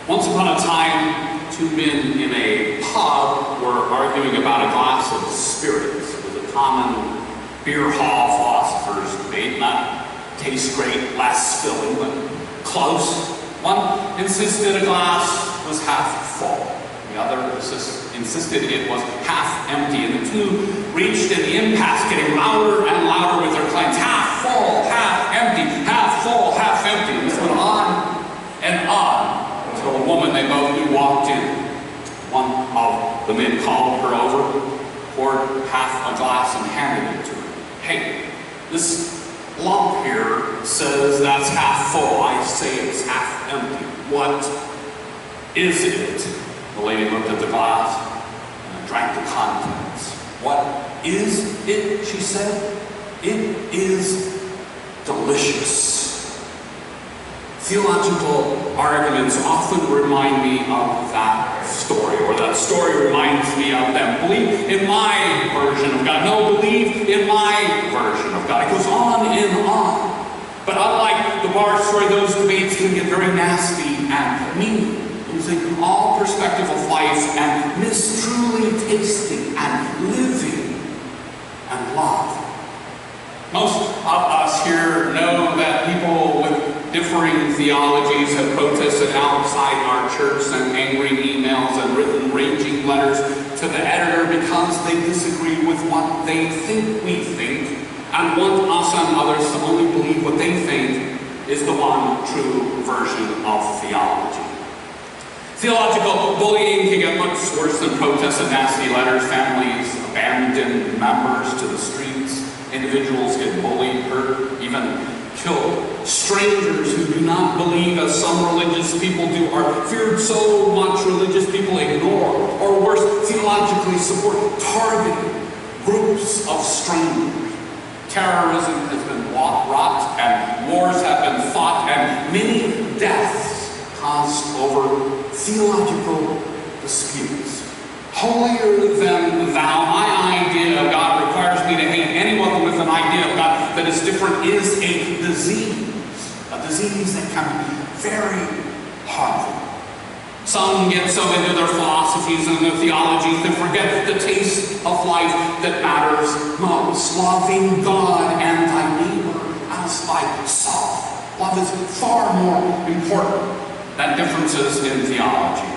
Once upon a time, two men in a pub were arguing about a glass of spirits. It was a common beer hall philosophers debate, not taste great, less filling, but close. One insisted a glass was half full. The other insisted it was half empty, and the two reached an impasse, getting louder and louder with their claims. Half full, half empty, half full, half empty. And this went on and on until a woman they both knew walked in. One of the men called her over, poured half a glass and handed it to her. Hey, this lump here says that's half full. I say it's half empty. What is it? The lady looked at the glass and drank the contents. What is it? She said. It is delicious. Theological arguments often remind me of that story, or that story reminds me of them. Believe in my version of God. No, believe in my version of God. It goes on and on. But unlike the bar story, those debates can get very nasty and mean, losing all perspective of life and miss truly tasting and living and love. Most of us here know that people with differing theologies have protested outside our church, sent angry emails and written raging letters to the editor because they disagree with what they think we think and want us and others to only believe what they think is the one true version of theology. Theological bullying can get much worse than protests and nasty letters. Families abandon members to the streets. Individuals get bullied, hurt, even killed. Strangers who do not believe as some religious people do are feared so much religious people ignore, or worse, theologically support targeted groups of strangers. Terrorism has been wrought and wars have been fought and many deaths caused over theological disputes. Holier than thou, my idea of God requires me to hate anyone with an idea of God that is different is a disease that can be very harmful. Some get so into their philosophies and their theologies they forget the taste of life that matters most. Loving God and thy neighbor as thyself. Love is far more important than differences in theology.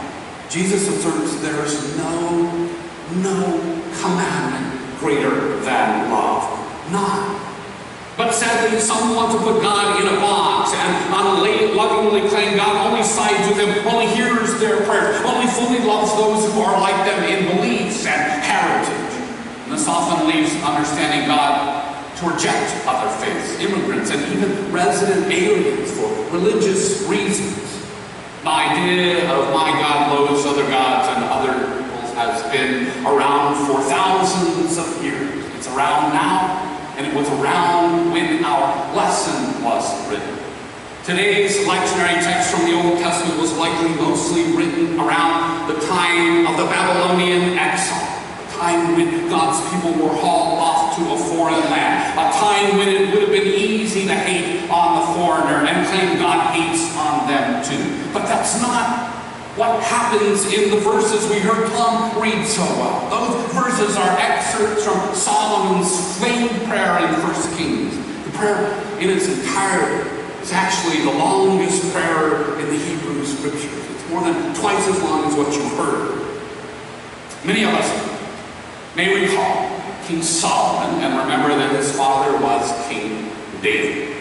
Jesus observes there is no commandment greater than love. None. But sadly, some want to put God in a box and lovingly claim God only sides with them, only hears their prayers, only fully loves those who are like them in beliefs and heritage. And this often leaves understanding God to reject other faiths, immigrants, and even resident aliens for religious reasons. The idea of my God loathes other gods and other peoples has been around for thousands of years. It's around now, and it was around when our lesson was written. Today's lectionary text from the Old Testament was likely mostly written around the time of the Babylonian exile, a time when God's people were hauled off to a foreign land, a time when it would have been easy to hate on the foreigner and claim God hates on them too. But that's not what happens in the verses we heard Tom read so well. Those verses are excerpts from Solomon's famed prayer in 1 Kings. The prayer in its entirety is actually the longest prayer in the Hebrew Scriptures. It's more than twice as long as what you've heard. Many of us may recall King Solomon and remember that his father was King David.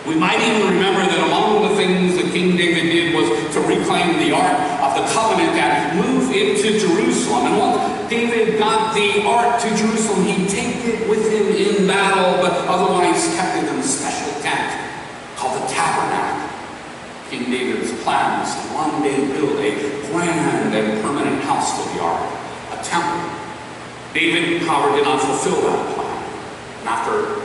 We might even remember that among the things that King David did was to reclaim the Ark of the Covenant and move it to Jerusalem. And once David got the Ark to Jerusalem, he'd take it with him in battle, but otherwise kept it in a special tent called the Tabernacle. King David's plan was to one day build a grand and permanent house for the Ark, a temple. David, however, did not fulfill that plan. And after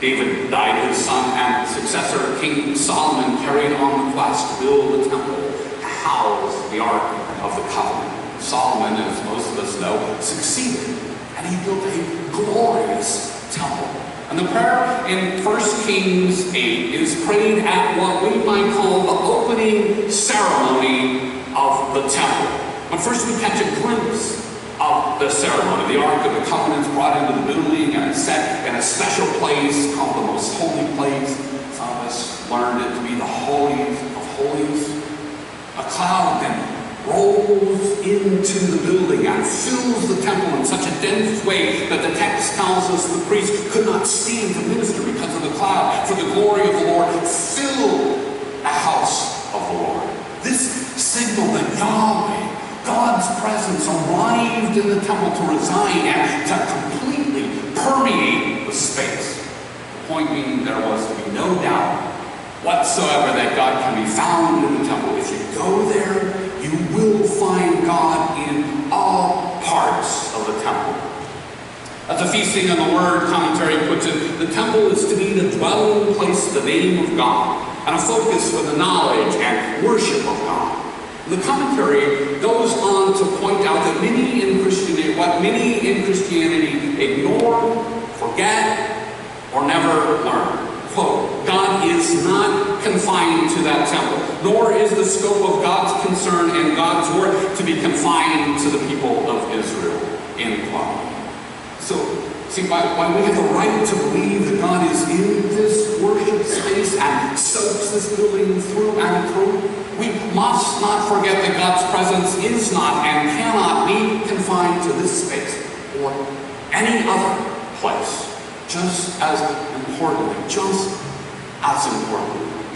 David died, his son and successor, King Solomon, carried on the quest to build a temple to house the Ark of the Covenant. Solomon, as most of us know, succeeded, and he built a glorious temple. And the prayer in 1 Kings 8 is prayed at what we might call the opening ceremony of of the temple. But first we catch a glimpse of the ceremony. The Ark of the Covenant is brought into the building and it's set in a special place called the Most Holy Place. Some of us learned it to be the Holies of Holies. A cloud then rolls into the building and fills the temple in such a dense way that the text tells us the priest could not stand to minister because of the cloud. For the glory of the Lord filled the house of the Lord. This signaled that Yahweh, God's presence, arrived in the temple to reside and to completely permeate the space. The point being, there was to be no doubt whatsoever that God can be found in the temple. If you go there, you will find God in all parts of the temple. As the Feasting on the Word commentary puts it, the temple is to be the dwelling place of the name of God and a focus for the knowledge and worship of God. The commentary goes on to point out that many in Christianity ignore, forget, or never learn. Quote, God is not confined to that temple, nor is the scope of God's concern and God's work to be confined to the people of Israel. End quote. So, see, why we have the right to believe that God is in this worship space and soaks this building through and through, we must not forget that God's presence is not and cannot be confined to this space or any other place. Just as importantly,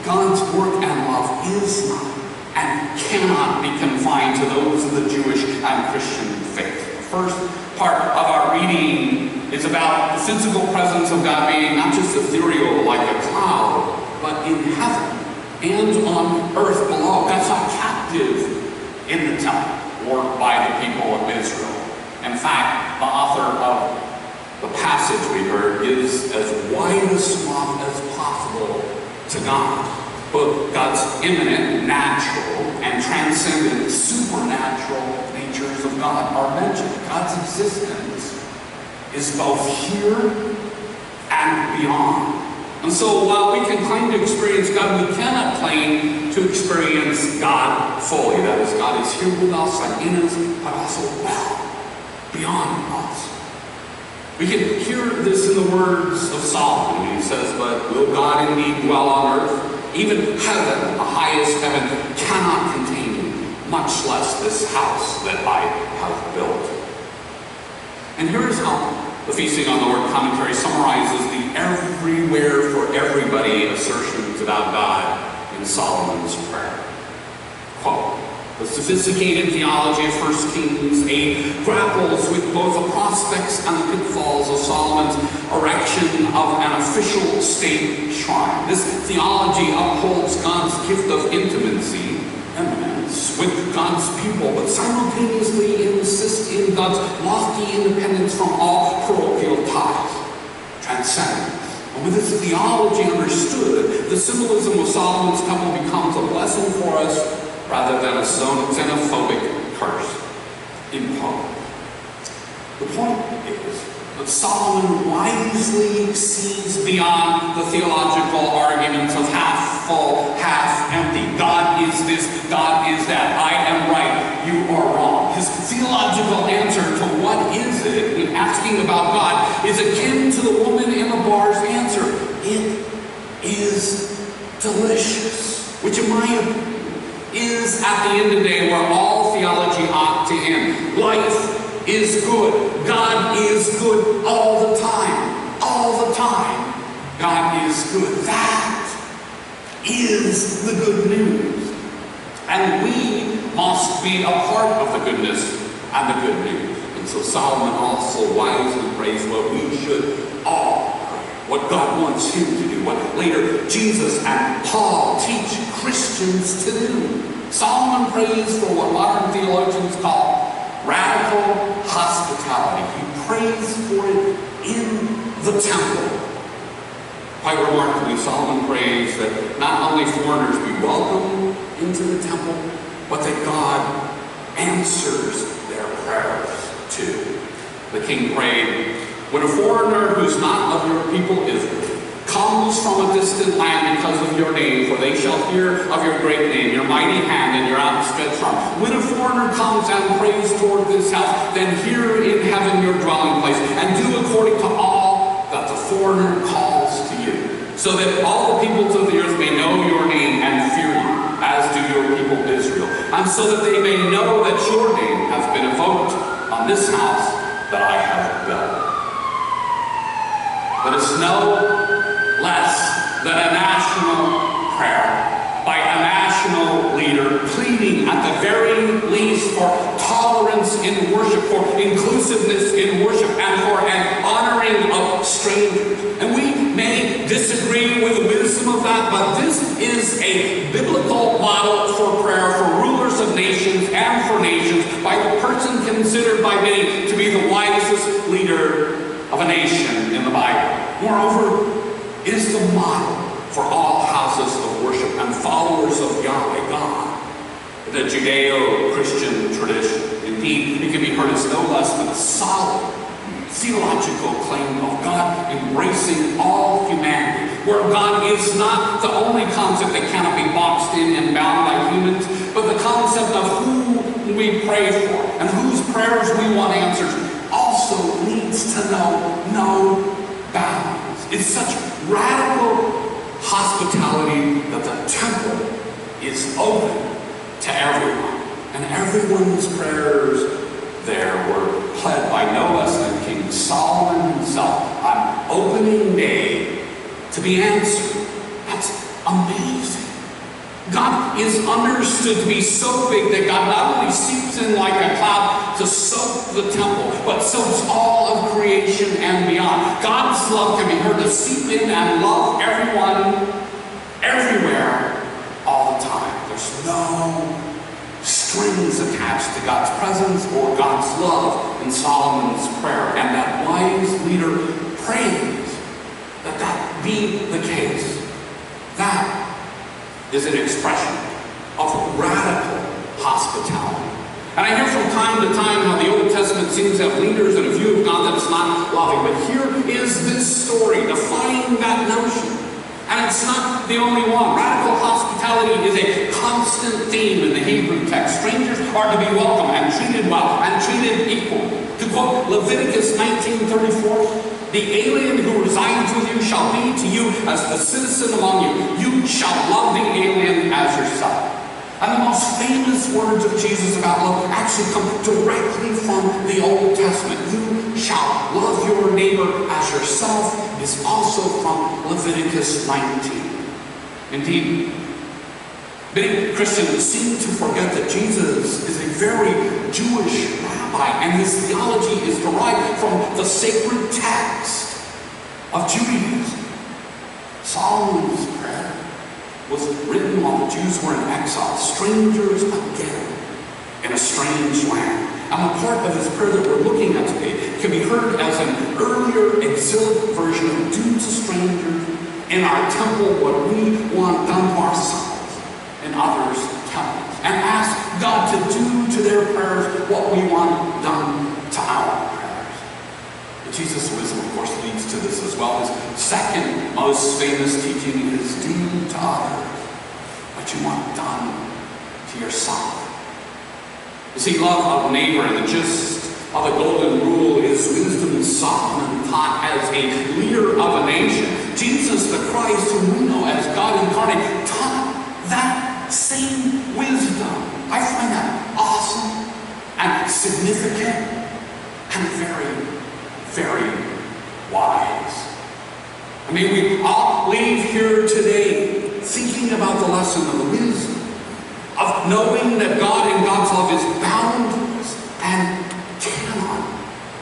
God's work and love is not and cannot be confined to those of the Jewish and Christian faith. The first part of our reading is about the physical presence of God being not just ethereal like a cloud, but in heaven and on earth below. God's not captive in the temple or by the people of Israel. In fact, the author of the passage we heard is as wide a swath as possible to God. Both God's immanent, natural, and transcendent, supernatural natures of God are mentioned. God's existence is both here and beyond. And so while we can claim to experience God, we cannot claim to experience God fully. That is, God is here with us and in us, but also well beyond us. We can hear this in the words of Solomon when he says, but will God indeed dwell on earth? Even heaven, the highest heaven, cannot contain you, much less this house that I have built. And here's how the Feasting on the Word commentary summarizes the everywhere for everybody assertions about God in Solomon's prayer. Quote, the sophisticated theology of 1 Kings 8 grapples with both the prospects and the pitfalls of Solomon's erection of an official state shrine. This theology upholds God's gift of intimacy, eminence, with God's people, but simultaneously insists in God's lofty independence from all parochial ties, transcendence. And with this theology understood, the symbolism of Solomon's temple becomes a blessing for us rather than a xenophobic curse imposed. The point is that Solomon wisely sees beyond the theological arguments of half full, half empty. God is this, God is that. I am right, you are wrong. His theological answer to what is it when asking about God is akin to the woman in the bar's answer. It is delicious, which in my opinion is at the end of the day where all theology ought to end. Life is good. God is good all the time. All the time. God is good. That is the good news. And we must be a part of the goodness and the good news. And so Solomon also wisely prays what we should all pray. What God wants him to do. What later Jesus and Paul teach Christians to do. Solomon prays for what modern theologians call radical hospitality. He prays for it in the temple. Quite remarkably, Solomon prays that not only foreigners be welcomed into the temple, but that God answers their prayers too. The king prayed, when a foreigner who's not of your people Israel comes from a distant land because of your name, for they shall hear of your great name, your mighty hand, and your outstretched arm. When a foreigner comes and prays toward this house, then hear in heaven your dwelling place, and do according to all that the foreigner calls to you, so that all the peoples of the earth may know your name and fear you, as do your people Israel, and so that they may know that your name has been invoked on this house that I have built. But it's no less than a national prayer by a national leader pleading at the very least for tolerance in worship, for inclusiveness in worship, and for an honoring of strangers. And we may disagree with the wisdom of that, but this is a biblical model for prayer for rulers of nations and for nations by the person considered by many to be the wisest leader of a nation in the Bible. Moreover, it is the model for all houses of worship and followers of Yahweh God, the Judeo-Christian tradition. Indeed, it can be heard as no less than a solid theological claim of God embracing all humanity, where God is not the only concept that cannot be boxed in and bound by humans, but the concept of who we pray for and whose prayers we want answered also leads to know no bounds. It's such radical hospitality that the temple is open to everyone, and everyone's prayers there were pled by no less than King Solomon himself on opening day to be answered. That's amazing. God is understood to be so big that God not only seeps in like a cloud to soak the temple, but soaks all of creation and beyond. God's love can be heard to seep in and love everyone, everywhere, all the time. There's no strings attached to God's presence or God's love in Solomon's prayer. And that wise leader prays that that be the case. That is an expression of radical hospitality. And I hear from time to time how the Old Testament seems to have leaders and a view of God that's not loving. But here is this story defying that notion. And it's not the only one. Radical hospitality is a constant theme in the Hebrew text. Strangers are to be welcome and treated well and treated equally. To quote Leviticus 19:34, the alien who resides with you shall be to you as the citizen among you. You shall love the alien as yourself. And the most famous words of Jesus about love actually come directly from the Old Testament. You shall love your neighbor as yourself is also from Leviticus 19. Indeed, many Christians seem to forget that Jesus is a very Jewish rabbi, and his theology is derived from the sacred text of Judaism. Solomon's prayer was written while the Jews were in exile, strangers again in a strange land. And the part of his prayer that we're looking at today can be heard as an earlier exilic version of do to strangers in our temple what we want done to ourselves in others' temples. And ask God to do to their prayers what we want done to our prayers. And Jesus' wisdom, of course, leads to this as well. His second most famous teaching is do to others what you want done to yourself. You see, love of neighbor and the gist of the golden rule is wisdom Solomon taught as a leader of a nation. Jesus the Christ, whom we know as God incarnate, taught that same wisdom. I find that awesome and significant and very, very wise. I mean, we all leave here today thinking about the lesson of the wisdom of knowing that God and God's love is boundless and cannot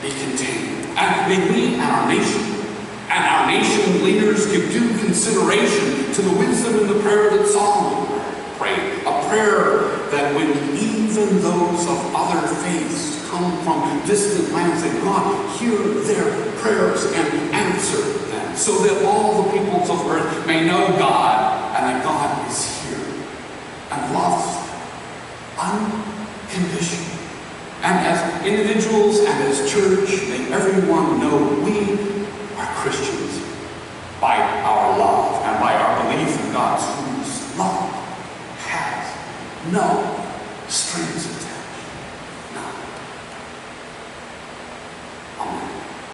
be contained. And may we and our nation leaders give due consideration to the wisdom in the prayer that Solomon prayed. A prayer that when even those of other faiths come from distant lands, that God hear their prayers and answer them, so that all the peoples of earth may know God and that God is here and loves unconditionally. And as individuals and as church, may everyone know we are Christians by our No.